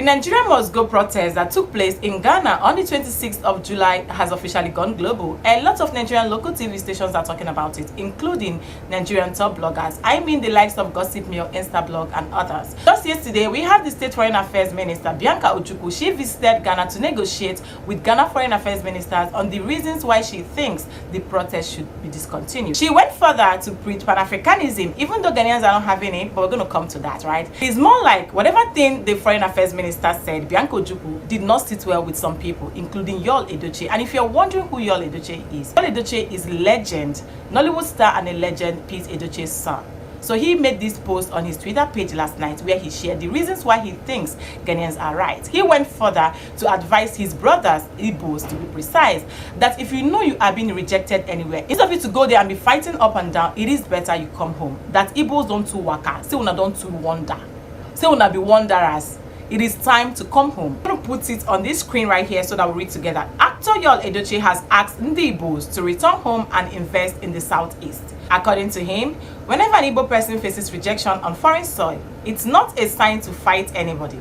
The Nigeria Must Go protest that took place in Ghana on the 26th of July has officially gone global. A lot of Nigerian local TV stations are talking about it, including Nigerian top bloggers. I mean the likes of Gossip Mail, Instablog, and others. Just yesterday, we had the State Foreign Affairs Minister, Bianca Ojukwu. She visited Ghana to negotiate with Ghana Foreign Affairs Ministers on the reasons why she thinks the protest should be discontinued. She went further to preach Pan-Africanism, even though Ghanaians are not having it, but we're going to come to that, right? It's more like whatever thing the Foreign Affairs Minister said, Bianca Ojukwu did not sit well with some people, including Edochie. And if you're wondering who Edochie is legend, Nollywood star and a legend, Pete Edochie's son. So he made this post on his Twitter page last night where he shared the reasons why he thinks Ghanaians are right. He went further to advise his brothers, Igbos to be precise, that if you know you are being rejected anywhere, instead of you to go there and be fighting up and down, it is better you come home. That Igbos don't too waka, say una don't too wander, say una be wanderers. It is time to come home. I'm going to put it on this screen right here so that we read together. Actor Edochie has asked the Igbos to return home and invest in the southeast. According to him, whenever an Igbo person faces rejection on foreign soil, it's not a sign to fight anybody,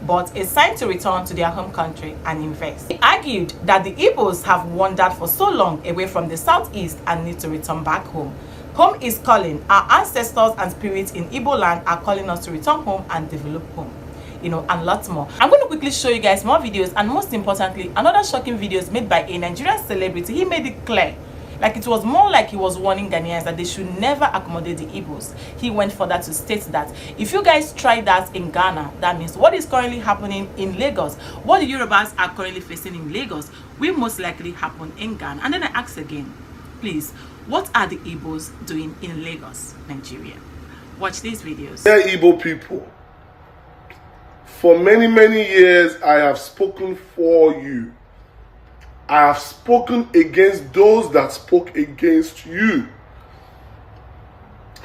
but a sign to return to their home country and invest. He argued that the Igbos have wandered for so long away from the southeast and need to return back home. Home is calling. Our ancestors and spirits in Igbo land are calling us to return home and develop home. You know, and lots more. I'm going to quickly show you guys more videos, and most importantly, another shocking videos made by a Nigerian celebrity. He made it clear, like it was more like he was warning Ghanaians that they should never accommodate the Igbos. He went further to state that if you guys try that in Ghana, that means what is currently happening in Lagos, what the Yorubas are currently facing in Lagos, will most likely happen in Ghana. And then I ask again, please, what are the Igbos doing in Lagos, Nigeria? Watch these videos. They're Igbo people. For many, many years, I have spoken for you. I have spoken against those that spoke against you.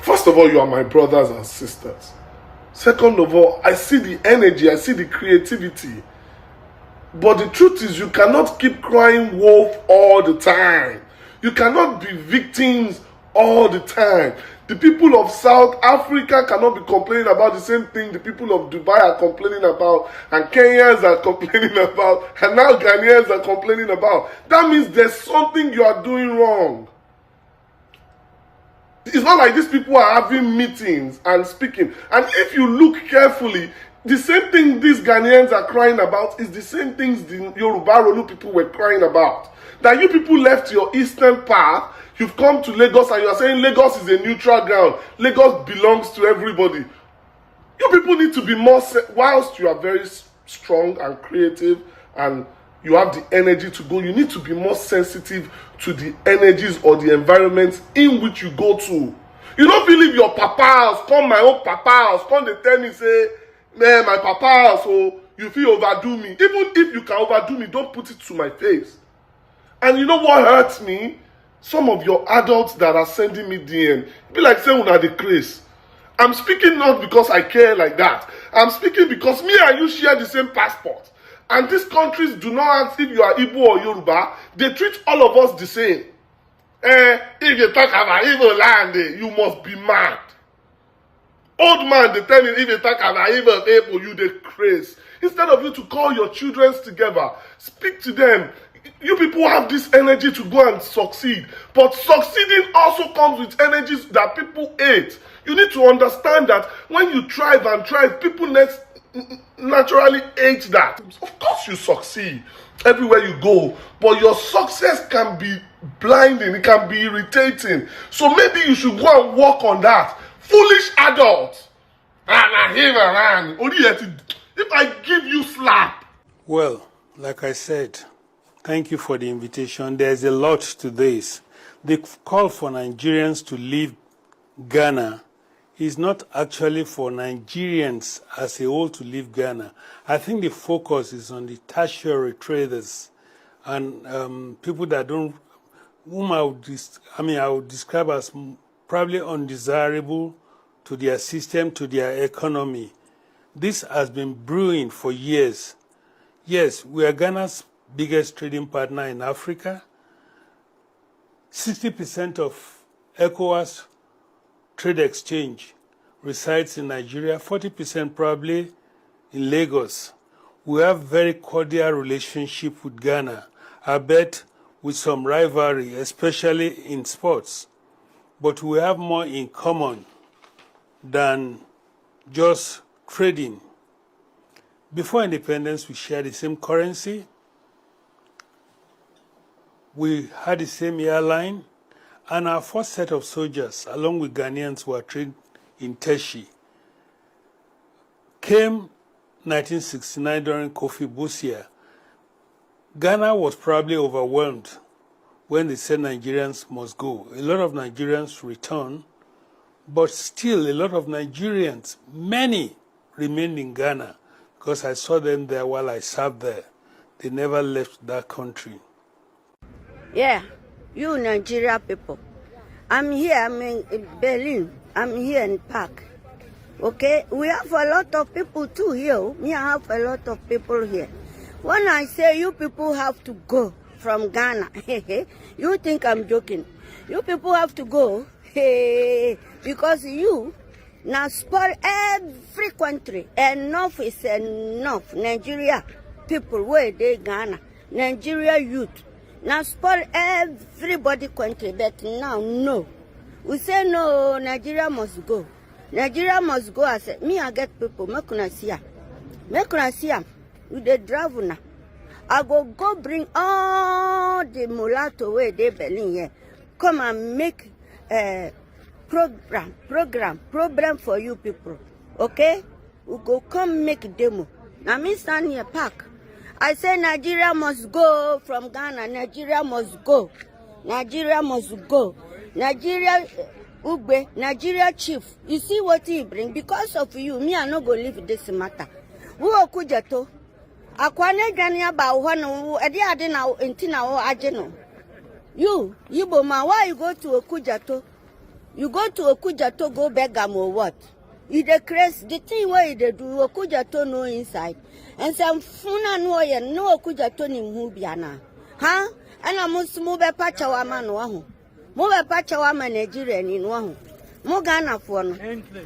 First of all, you are my brothers and sisters. Second of all, I see the energy, I see the creativity. But the truth is, you cannot keep crying wolf all the time. You cannot be victims all the time. The people of South Africa cannot be complaining about the same thing the people of Dubai are complaining about, and Kenyans are complaining about, and now Ghanaians are complaining about. That means there's something you are doing wrong. It's not like these people are having meetings and speaking. And if you look carefully, the same thing these Ghanaians are crying about is the same things the Yoruba Rolu people were crying about. That you people left your eastern path, you've come to Lagos and you are saying Lagos is a neutral ground. Lagos belongs to everybody. You people need to be more, whilst you are very strong and creative and you have the energy to go, you need to be more sensitive to the energies or the environments in which you go to. You don't believe your papa house, come my own papa house, come they tell me, say, man, my papa house, so you feel overdo me. Even if you can overdo me, don't put it to my face. And you know what hurts me? Some of your adults that are sending me DM, be like saying una the craze. I'm speaking not because I care like that. I'm speaking because me and you share the same passport. And these countries do not ask if you are Igbo or Yoruba. They treat all of us the same. If you talk about Igbo land, you must be mad. Old man, they tell me if you talk about Igbo people, you the craze. Instead of you to call your children together, speak to them. You people have this energy to go and succeed, but succeeding also comes with energies that people hate. You need to understand that when you thrive and thrive, people naturally hate that. Of course you succeed everywhere you go, but your success can be blinding, it can be irritating. So maybe you should go and work on that. Foolish adults. If I give you slap. Well, like I said, thank you for the invitation. There's a lot to this. The call for Nigerians to leave Ghana is not actually for Nigerians as a whole to leave Ghana. I think the focus is on the tertiary traders and people that don't, whom I would describe as probably undesirable to their system, to their economy. This has been brewing for years. Yes, we are Ghana's biggest trading partner in Africa. 60% of ECOWAS trade exchange resides in Nigeria, 40% probably in Lagos. We have very cordial relationship with Ghana, I bet with some rivalry, especially in sports. But we have more in common than just trading. Before independence, we shared the same currency. We had the same airline, and our first set of soldiers, along with Ghanaians who were trained in Edochie, came 1969 during Kofi Busia. Ghana was probably overwhelmed when they said Nigerians must go. A lot of Nigerians returned, but still a lot of Nigerians, many, remained in Ghana because I saw them there while I served there. They never left that country. Yeah, you Nigeria people. I'm here, I'm in Berlin. I'm here in Park. Okay, we have a lot of people too here. Me, I have a lot of people here. When I say you people have to go from Ghana, you think I'm joking. You people have to go because you now spoil every country. Enough is enough. Nigeria people, where they Ghana, Nigeria youth. Now spoil everybody country, but now no. We say no, Nigeria must go. Nigeria must go. I said, me I get people, make una see am. Make una see am. With the driver now. I go bring all the mulatto where they Berlin here. Come and make a program for you people. Okay? We go come make demo. Now me stand here park. I say Nigeria must go from Ghana. Nigeria must go. Nigeria must go. Nigeria Ugbe, Nigeria chief. You see what he bring? Because of you, me I no go leave this matter. Who okujato? Akwane Ghanaian ba uhano. Edi adi na intina o ajeno. You Boma, why you go to Okujato? You go to Okujato, go beg am or what? You the craze, the thing where they do Okujato no inside. And some funa no ye no Okujato ni mubiana. Huh? And I must move a patch of man wahu. Move a patch of man Nigerian in wahu. Mogana for no.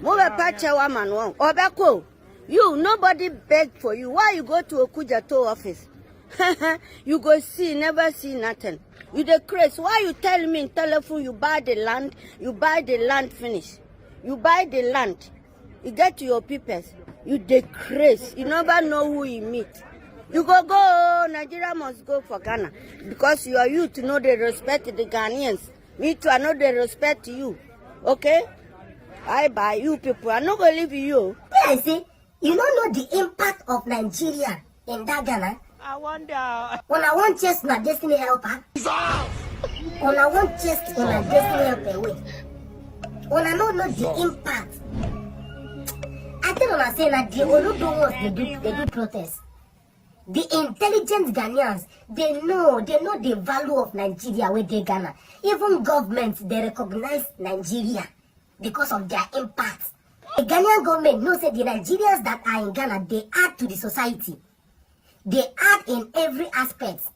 Move a patch of man wahu. Obeko, you nobody beg for you. Why you go to Okujato office? You go see, never see nothing. You the craze. Why you tell me in telephone you buy the land finish. You buy the land. You get to your peoples. You the craze. You never know who you meet. You go, Nigeria must go for Ghana. Because you are youth, know they respect the Ghanaians. Me too, I know they respect you. Okay? I buy you people. I'm not going to leave you. Yeah, see, you don't know the impact of Nigeria in that Ghana. I wonder. When I want just my destiny helper. When I want just my destiny helper away. When I don't know the impact. I tell them I say that the Olodo they do protest. The intelligent Ghanaians, they know the value of Nigeria where they Ghana. Even governments, they recognize Nigeria because of their impact. The Ghanaian government knows that the Nigerians that are in Ghana, they add to the society. They add in every aspect.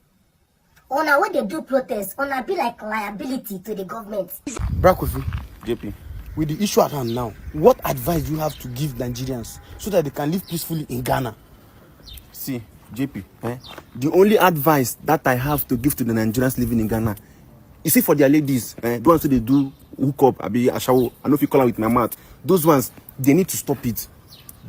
On when they do protest, on be like liability to the government. Brakofi, JP. with the issue at hand now, what advice do you have to give Nigerians so that they can live peacefully in Ghana? See, JP, the only advice that I have to give to the Nigerians living in Ghana, you see, for their ladies, the ones who they do hook up, I know if you call them with my mouth, those ones, they need to stop it.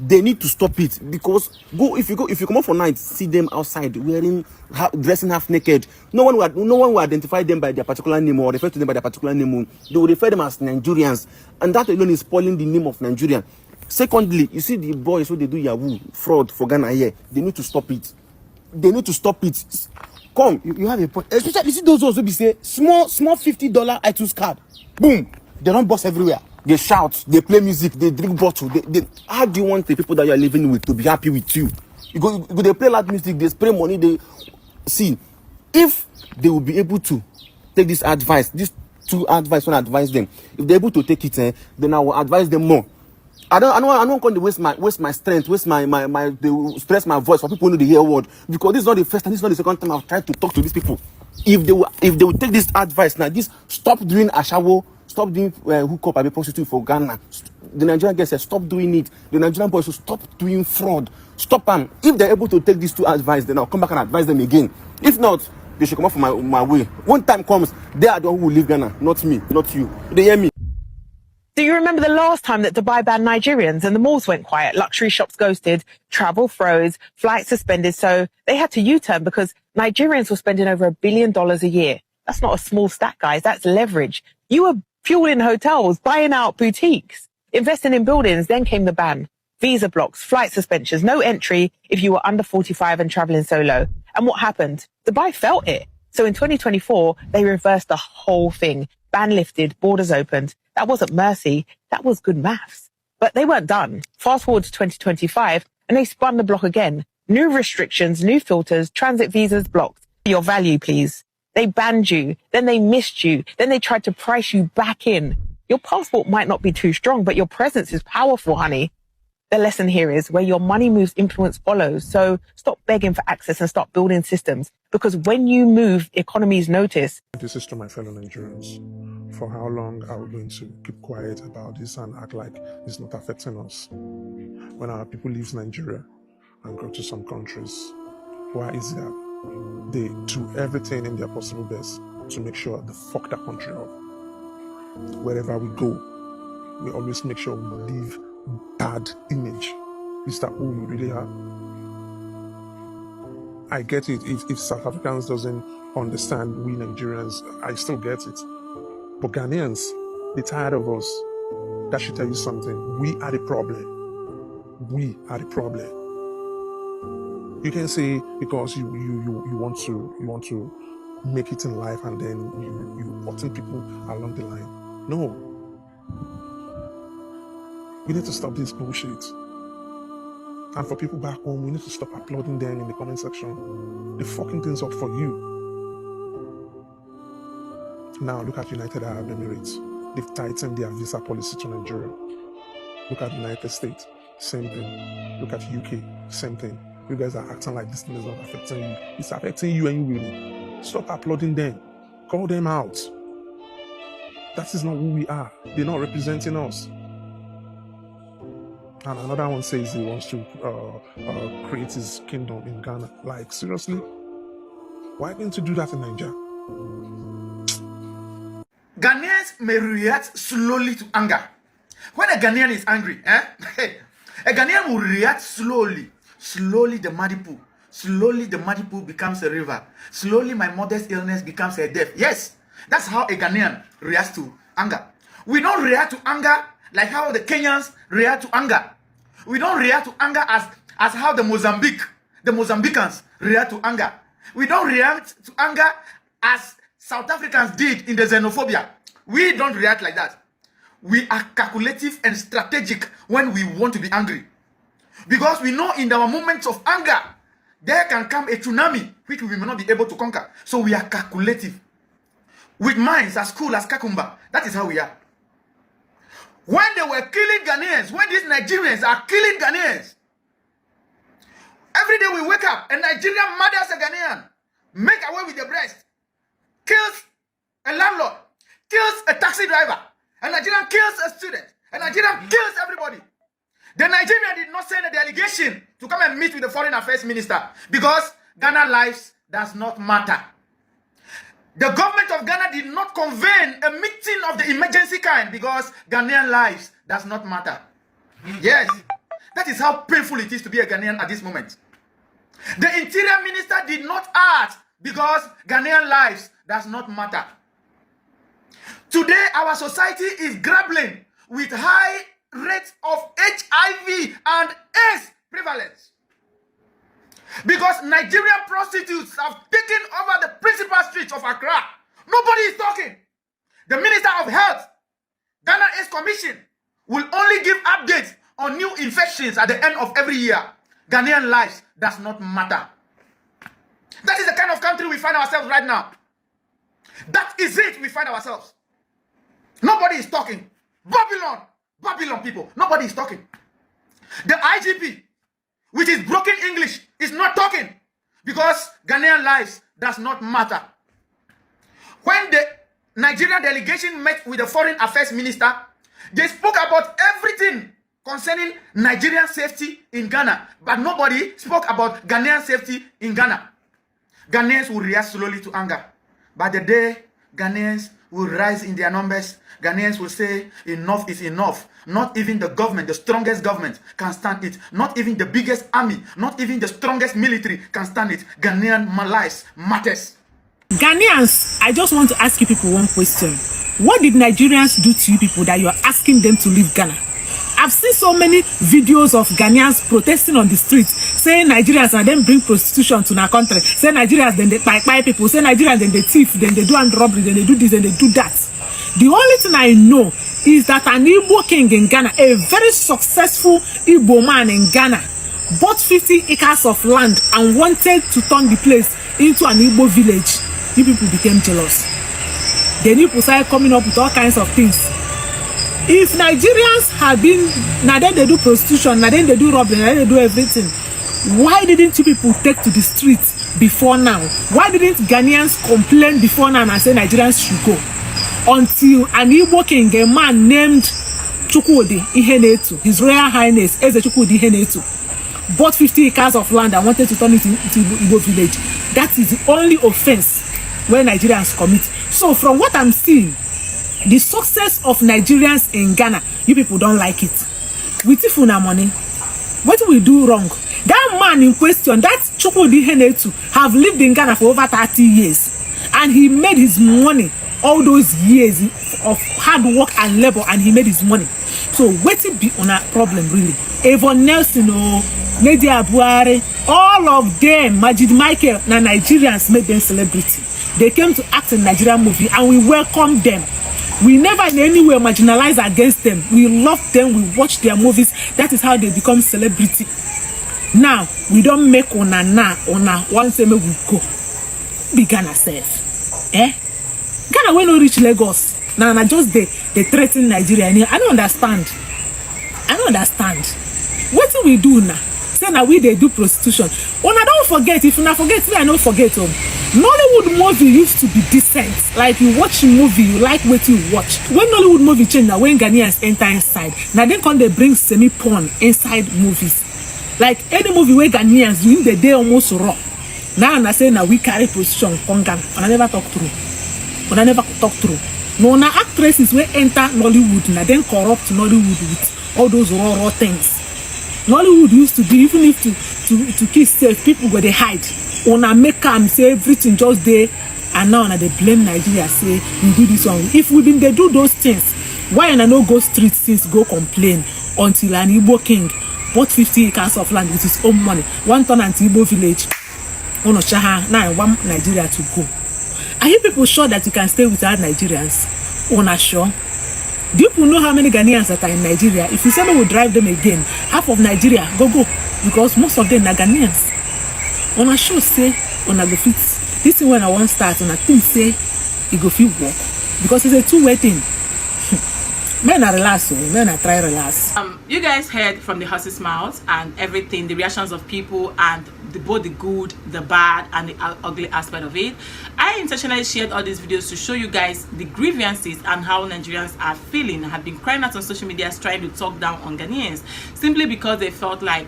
They need to stop it because if you come out for night, see them outside dressing half naked. No one will identify them by their particular name or refer to them by their particular name. They will refer them as Nigerians, and that alone is spoiling the name of Nigeria. Secondly, you see the boys who they do Yahoo fraud for Ghana here. They need to stop it. They need to stop it. Come, You have a point. Especially, you see those ones who be say small $50 iTunes card. Boom, they don't bust everywhere. they shout, they play music, they drink bottle. How do you want the people that you are living with to be happy with you? They play loud music, they spray money. They see if they will be able to take this advice, these two advice, when I advise them, if they're able to take it, then I will advise them more. I don't want to waste my strength, they stress my voice for people who know the hear word, because this is not the first and this is not the second time I've tried to talk to these people. If they will take this advice now, this stop doing ashawo, stop stop doing hookup and prostitute for Ghana. The Nigerian girls said stop doing it. The Nigerian boys should stop doing fraud. Stop them. If they're able to take these two advice, then I'll come back and advise them again. If not, they should come up from my way. When time comes, they are the one who will leave Ghana, not me, not you. They hear me? Do you remember the last time that Dubai banned Nigerians and the malls went quiet, luxury shops ghosted, travel froze, flights suspended, so they had to U-turn because Nigerians were spending over $1 billion a year. That's not a small stat, guys. That's leverage. You were fueling hotels, buying out boutiques, investing in buildings. Then came the ban. Visa blocks, flight suspensions, no entry if you were under 45 and traveling solo. And what happened? Dubai felt it. So in 2024, they reversed the whole thing. Ban lifted, borders opened. That wasn't mercy. That was good maths. But they weren't done. Fast forward to 2025 and they spun the block again. New restrictions, new filters, transit visas blocked. Your value, please. They banned you. Then they missed you. Then they tried to price you back in. Your passport might not be too strong, but your presence is powerful, honey. The lesson here is where your money moves, influence follows. So stop begging for access and start building systems. Because when you move, economies notice. This is to my fellow Nigerians. For how long are we going to keep quiet about this and act like it's not affecting us? When our people leave Nigeria and go to some countries, why is that? They do everything in their possible best to make sure they fuck that country up. Wherever we go, we always make sure we leave bad image. Is that who we really are? I get it. If South Africans doesn't understand we Nigerians, I still get it. But Ghanaians, they're tired of us. That should tell you something. We are the problem. We are the problem. You can say because you want to make it in life and then you button people along the line. No. We need to stop this bullshit. And for people back home, we need to stop applauding them in the comment section. They're fucking things up for you. Now look at United Arab Emirates. They've tightened their visa policy to Nigeria. Look at the United States, same thing. Look at UK, same thing. You guys are acting like this thing is not affecting you. It's affecting you and you really. Stop applauding them. Call them out. That is not who we are. They're not representing us. And another one says he wants to create his kingdom in Ghana. Like, seriously? Why didn't you do that in Nigeria? Ghanaians may react slowly to anger. When a Ghanaian is angry, a Ghanaian will react slowly. Slowly the muddy pool. Slowly the muddy pool becomes a river. Slowly my mother's illness becomes a death. Yes, that's how a Ghanaian reacts to anger. We don't react to anger like how the Kenyans react to anger. We don't react to anger as how the Mozambicans react to anger. We don't react to anger as South Africans did in the xenophobia. We don't react like that. We are calculative and strategic when we want to be angry. Because we know in our moments of anger, there can come a tsunami which we may not be able to conquer. So we are calculative. With minds as cool as Kakumba. That is how we are. When they were killing Ghanaians, when these Nigerians are killing Ghanaians, every day we wake up, a Nigerian murders a Ghanaian, make away with the breast, kills a landlord, kills a taxi driver, a Nigerian kills a student, a Nigerian kills everybody. The Nigerian did not send a delegation to come and meet with the foreign affairs minister because Ghana lives does not matter. The government of Ghana did not convene a meeting of the emergency kind because Ghanaian lives does not matter. Yes, that is how painful it is to be a Ghanaian at this moment. The interior minister did not act because Ghanaian lives does not matter. Today, our society is grappling with high rates of HIV and AIDS prevalence. Because Nigerian prostitutes have taken over the principal streets of Accra. Nobody is talking. The Minister of Health, Ghana AIDS Commission, will only give updates on new infections at the end of every year. Ghanaian lives does not matter. That is the kind of country we find ourselves right now. That is it we find ourselves. Nobody is talking. Babylon people, nobody is talking. The IGP, which is broken English, is not talking because Ghanaian lives does not matter. When the Nigerian delegation met with the foreign affairs minister. They spoke about everything concerning Nigerian safety in Ghana, but nobody spoke about Ghanaian safety in Ghana. Ghanaians will react slowly to anger. By the day Ghanaians will rise in their numbers, Ghanaians will say enough is enough. Not even the government, the strongest government, can stand it. Not even the biggest army, not even the strongest military can stand it. Ghanaian lives matters. Ghanaians, I just want to ask you people one question. What did Nigerians do to you people that you are asking them to leave Ghana? I've seen so many videos of Ghanaians protesting on the streets, saying Nigerians and then bring prostitution to our country. Say Nigerians, then they buy people. Say Nigerians, then they thief, then they do armed robbery, then they do this, then they do that. The only thing I know is that an Igbo king in Ghana, a very successful Igbo man in Ghana, bought 50 acres of land and wanted to turn the place into an Igbo village. You people became jealous. Then people started coming up with all kinds of things. If Nigerians had been, now then they do prostitution, now then they do robbery, now then they do everything, why didn't you people take to the streets before now? Why didn't Ghanaians complain before now and say Nigerians should go? Until an Igbo king, a man named Chukwudi Ihenetu, His Royal Highness Eze Chukwudi Ihenetu, bought 50 acres of land and wanted to turn it into Igbo village. That is the only offense where Nigerians commit. So from what I'm seeing, the success of Nigerians in Ghana, you people don't like it. With Ifuna money, what do we do wrong? That man in question, that Chukwudi Ihenetu, have lived in Ghana for over 30 years. And he made his money all those years of hard work and labor, and he made his money. So what it be on a problem really? Avon Nelson or Lady Abuare, all of them, Majid Michael, na Nigerians made them celebrity. They came to act in Nigerian movie and we welcomed them. We never in any way marginalize against them. We love them, we watch their movies. That is how they become celebrity. Now, we don't make ona one time we go. Be Ghana safe. Ghana will not reach Lagos. Now, just they threaten Nigeria. I don't understand. What do we do now? Say now we they do prostitution. Una don't forget, if una forget me, I don't forget. Nollywood movie used to be decent. Like you watch a movie, you like what you watch. When Nollywood movie change, now when Ghanaians enter inside, now then come they bring semi-porn inside movies. Like any movie where Ghanaians during the day almost raw. Now I say now we carry prostitution on Ghana. And I never talk through. No, now actresses will enter Nollywood, now then corrupt Nollywood with all those raw things. Nollywood used to be, even if to keep safe, people go they hide. Ona make them say everything just there, and now they blame Nigeria, say we do this one. If we been they do those things, why and I no go street since go complain until an Igbo king bought 50 acres of land with his own money, one turn anti Igbo village. Ono shaha now I want Nigeria to go. Are you people sure that you can stay without Nigerians? Ona sure. Do you people know how many Ghanaians that are in Nigeria? If you say we will drive them again, half of Nigeria go, because most of them are Ghanaians. Ona sure say ona go fit. This thing when I want start, ona think say it go fit work, because it's a two-way thing. Men are relaxed, men are try relax. You guys heard from the horse's mouth and everything, the reactions of people and both the good, the bad, and the ugly aspect of it. I intentionally shared all these videos to show you guys the grievances and how Nigerians are feeling, have been crying out on social media trying to talk down on Ghanaians simply because they felt like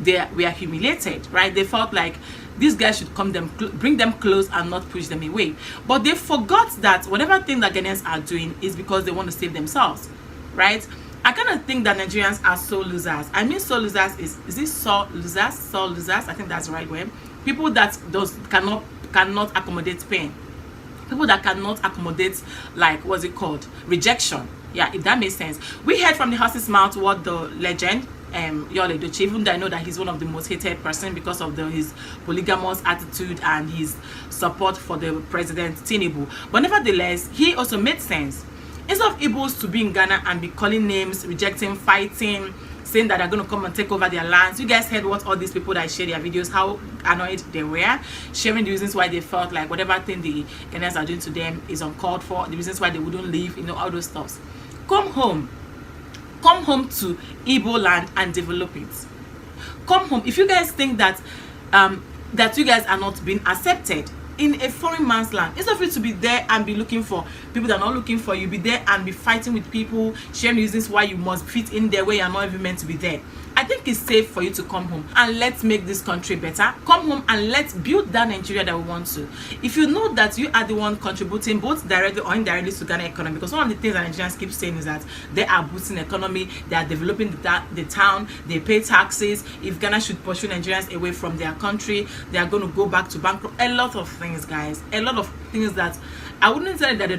we are humiliated, right? They felt like these guys should bring them close and not push them away. But they forgot that whatever thing that Ghanaians are doing is because they want to save themselves, right? I kind of think that Nigerians are so losers. I mean, so losers is this so losers? So losers, I think that's the right word. People that cannot accommodate pain. People that cannot accommodate, like, what's it called? Rejection. Yeah, if that makes sense. We heard from the horse's mouth what the legend, Edochie, even though I know that he's one of the most hated person because of his polygamous attitude and his support for the president Tinubu, but nevertheless he also made sense. Instead of Igbos to be in Ghana and be calling names, rejecting, fighting, saying that they're going to come and take over their lands, you guys heard what all these people that share their videos, how annoyed they were, sharing the reasons why they felt like whatever thing the Ghanaians are doing to them is uncalled for, the reasons why they wouldn't leave, you know, all those stuff. Come home to Igbo land and develop it. Come home. If you guys think that that you guys are not being accepted, in a foreign man's land. Instead of you to be there and be looking for people that are not looking for you, be there and be fighting with people, sharing reasons why you must fit in there where you're not even meant to be there. I think it's safe for you to come home and let's make this country better. Come home and let's build that Nigeria that we want to. If you know that you are the one contributing both directly or indirectly to Ghana economy, because one of the things that Nigerians keep saying is that they are boosting the economy, they are developing the town, they pay taxes. If Ghana should pursue Nigerians away from their country, they are going to go back to bankrupt. A lot of things, guys. A lot of things that I wouldn't say that they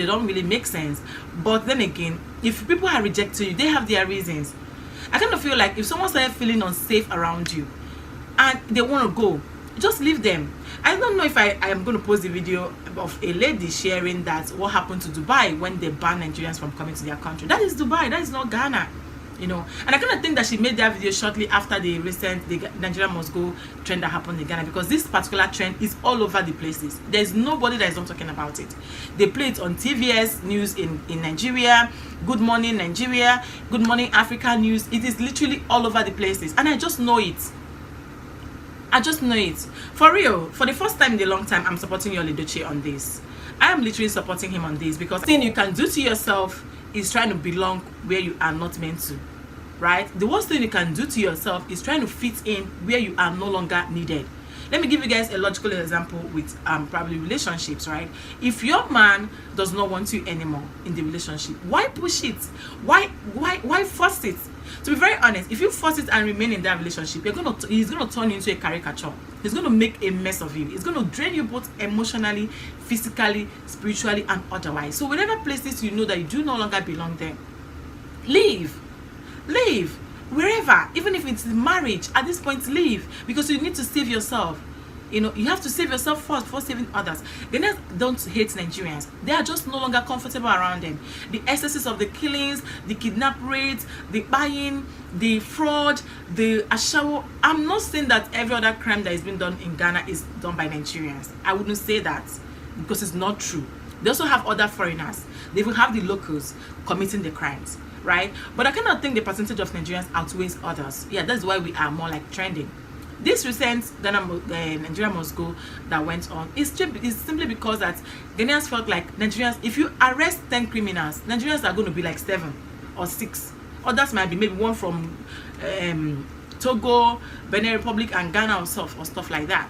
don't really make sense. But then again, if people are rejecting you, they have their reasons. I kind of feel like if someone started feeling unsafe around you and they want to go, just leave them. I don't know if I am going to post the video of a lady sharing that what happened to Dubai when they banned Nigerians from coming to their country. That is Dubai, that is not Ghana, you know. And I kind of think that she made that video shortly after the Nigeria must go trend that happened in Ghana, because this particular trend is all over the places. There's nobody that is not talking about it. They play it on TVS news in Nigeria, Good Morning Nigeria, Good Morning Africa news. It is literally all over the places, and I just know it. I just know it. For real, for the first time in a long time, I'm supporting your Edochie on this. I am literally supporting him on this, because the thing you can do to yourself is trying to belong where you are not meant to, right? The worst thing you can do to yourself is trying to fit in where you are no longer needed. Let me give you guys a logical example with probably relationships, right? If your man does not want you anymore in the relationship, why push it? Why force it? To be very honest, if you force it and remain in that relationship, he's gonna turn you into a caricature. He's gonna make a mess of you. He's gonna drain you both emotionally, physically, spiritually, and otherwise. So whatever places you know that you do no longer belong there, leave. Wherever, even if it's marriage, at this point leave, because you need to save yourself. You know, you have to save yourself first before saving others. Ghanaians don't hate Nigerians. They are just no longer comfortable around them. The excesses of the killings, the kidnap rates, the buying, the fraud, the ashawo. I'm not saying that every other crime that is being done in Ghana is done by Nigerians. I wouldn't say that, because it's not true. They also have other foreigners. They will have the locals committing the crimes, right? But I cannot think the percentage of Nigerians outweighs others. Yeah, that's why we are more like trending. This recent Nigeria must go that went on is simply because that Ghanaians felt like Nigerians, if you arrest 10 criminals, Nigerians are going to be like 7 or 6. Others might be maybe one from Togo, Benin Republic, and Ghana or stuff like that.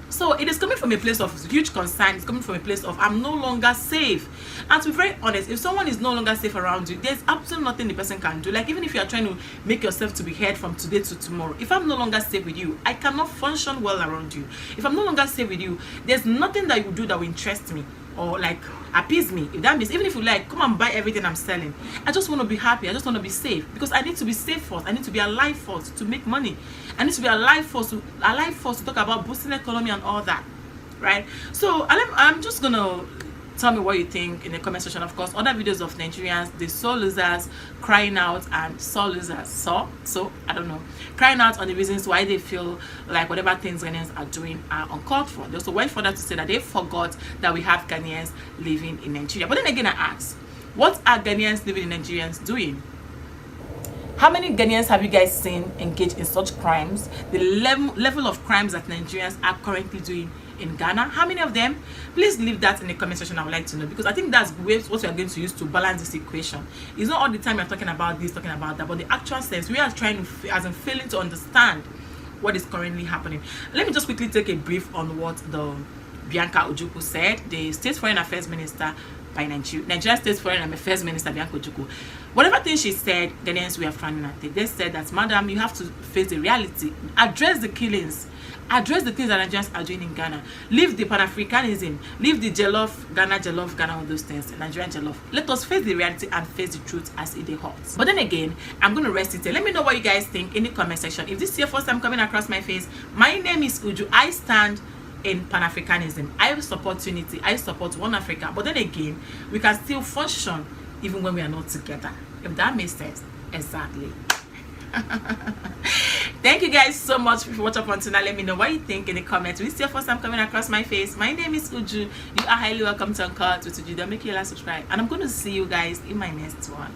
So it is coming from a place of huge concern. It's coming from a place of I'm no longer safe. And to be very honest, if someone is no longer safe around you, there's absolutely nothing the person can do. Like, even if you are trying to make yourself to be heard from today to tomorrow, if I'm no longer safe with you, I cannot function well around you. If I'm no longer safe with you, there's nothing that you will do that will interest me or like appease me. If that means, even if you like come and buy everything I'm selling, I just want to be happy. I just want to be safe, because I need to be safe first. I need to be alive first to make money. I need to be alive first to talk about boosting the economy and all that, right? So I'm just gonna tell me what you think in the comment section. Of course, other videos of Nigerians, the soul losers crying out, and soul losers so I don't know, crying out on the reasons why they feel like whatever things Ghanaians are doing are uncalled for. They also went further to say that they forgot that we have Ghanaians living in Nigeria. But then again, I ask, what are Ghanaians living in Nigerians doing? How many Ghanaians have you guys seen engage in such crimes? The level of crimes that Nigerians are currently doing in Ghana, how many of them? Please leave that in the comment section. I would like to know, because I think that's what we are going to use to balance this equation. It's not all the time you're talking about this, talking about that, but the actual sense we are trying to, as in failing to understand what is currently happening. Let me just quickly take a brief on what the Bianca Ojukwu said, the State Foreign Affairs Minister by Nigerian State Foreign Affairs Minister Bianca Ojukwu. Whatever thing she said, Ghanaians were frowning at it. They said that, madam, you have to face the reality, address the killings, address the things that Nigerians are doing in Ghana. Leave the Pan-Africanism, leave the jollof, Ghana, all those things, Nigerian jollof. Let us face the reality and face the truth as it hurts. But then again, I'm going to rest it here. Let me know what you guys think in the comment section. If this is your first time coming across my face, my name is Uju. I stand in Pan-Africanism. I support unity. I support one Africa. But then again, we can still function even when we are not together. If that makes sense. Exactly. Thank you guys so much for watching up until now. Let me know what you think in the comments. If this is your first time coming across my face, my name is Uju. You are highly welcome to Uncut with Uju. Don't make sure you like, subscribe, and I'm going to see you guys in my next one.